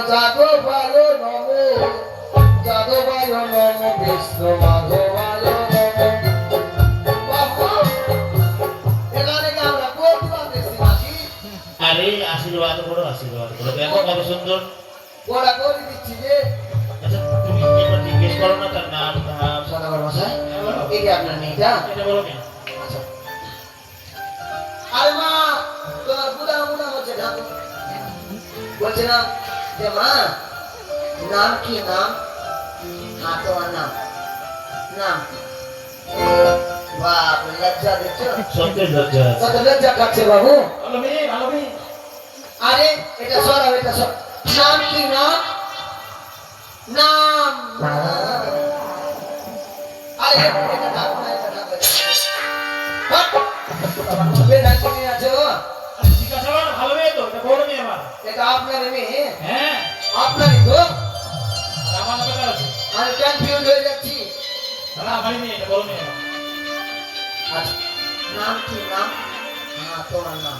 জাগো ভালো নমো জাগো ভালো নমো কৃষ্ণ মাধো ভালো আরে আশীর্বাদ করো দেখো কত সুন্দর ওরা করে দিচ্ছি যে। আচ্ছা তুমি একবার জিজ্ঞেস করো না তার নাম সদাগর মশাই এই যে আপনার মেয়েটা এটা বলো কেন? আচ্ছা আরে মা তোমার বুড়া বুড়া হচ্ছে ঢাকু বলছে না যে মা নাম কি নাম? হ্যাঁ তোমার নাম নাম বাপ লজ্জা দেখছো সত্যি লজ্জা কত লজ্জা কাটছে বাবু। ভালো মেয়ে ভালো মেয়ে। আরে এটা সরাও এটা সর নাম কি নাম? নাম আরে এটা ঢাকু না এটা ঢাকু আছে ও জিজ্ঞাসা করো ভালো মেয়ে তো এটা বড় মেয়ে আমার। এটা আপনার মেয়ে? হ্যাঁ আপনারই তো। আমার নামে কার আছে? আমি কনফিউজ হয়ে যাচ্ছি। না আমারই মেয়ে এটা বড় মেয়ে আমার। আচ্ছা নাম কি নাম? হ্যাঁ তোমার নাম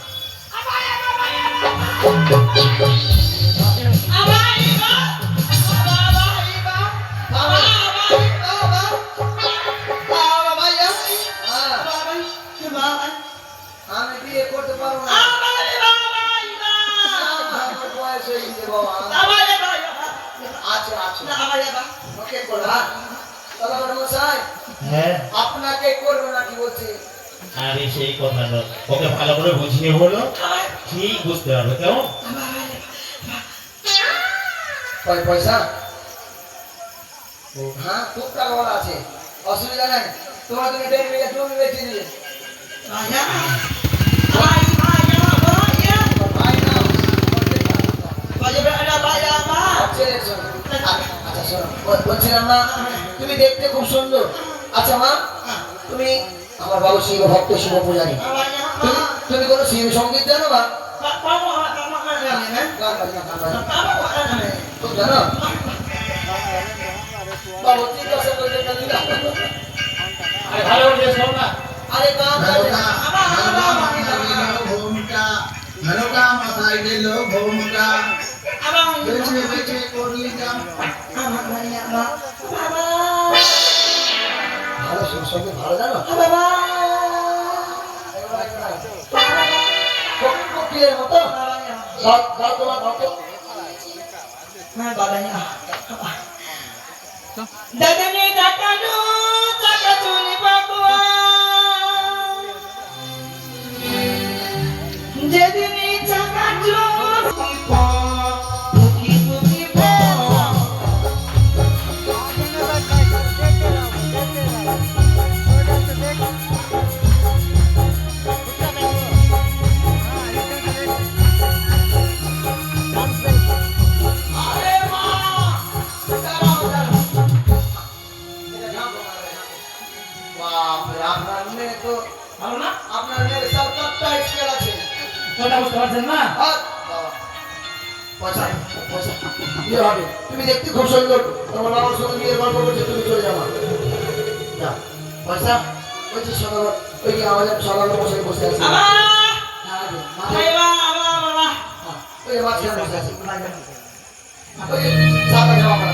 আমি বিয়ে করতে পারবো না। আমার বয়স হয়ে গেছে বাবা। আচ্ছা আচ্ছা ওকে করবা সদাগর মশাই হ্যাঁ আপনাকে করবো না কি বলছে? আরে সেই কথা নয় ওকে ভালো করে বুঝিয়ে বলো ঠিক বুঝতে পারবে কেমন? কয় পয়সা? হ্যাঁ খুব টাকা বলা আছে অসুবিধা নাই। তোমরা তুমি জমি বেঁচে দিলে ভাই না আচ্ছা শোনো বলছিলাম মা তুমি দেখতে খুব সুন্দর। আচ্ছা মা তুমি আমার বাবু শিব ভক্ত শিব পূজারী তুমি কোনো শিব সঙ্গীত জানো মা? খুব জানো বাবু জিজ্ঞাসা করলে আরে ভালো করে শোনো না। আরে গান ভূমিকা মেরোকা মাথায় দিল ভূমিকা বেছে বেছে করলি কাম ভালো শিব সঙ্গীত ভালো জানো? কোকিলের মতো গাও তোমার ভক্ত দাদানি কাকানো কাকা চুনি পাকুয়া যেদিনই চাকা চুনি পুকি পুকি পাওয়া আরে মা দাঁড়াও দাঁড়াও বাপরে আপনার মেয়ে তো ভালো না? আপনার মেয়ের সব কতটা স্কেল আছে। কথা বুঝতে পারছেন না? পয়সা পয়সা বিয়ে হবে তুমি দেখতে খুব সুন্দর তোমার বাবার সঙ্গে বিয়ের গল্প করছে তুমি চলে যাবা যা পয়সা বলছি সদাগর ওই যে আমাদের সদাগর বসে বসে আছে ওই যে মাঝখানে বসে আছে ওই যে সাদা জামা পরা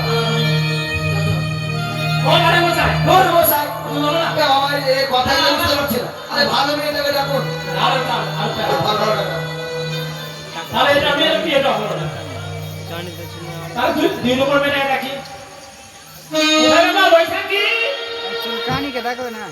ও আরে মশাই ওর বসাই তুমি বলো না। আমার এই কথাই বুঝতে পারছি না। আরে ভালো মেয়েটাকে ডাকুন আরে ভালো ডাকুন তাহলে এটা মেয়ের বিয়েটা হলো না। তাহলে দুই নম্বর মেয়ে রাখি। এখানে না বৈশাখী चुलकानी के देखो ना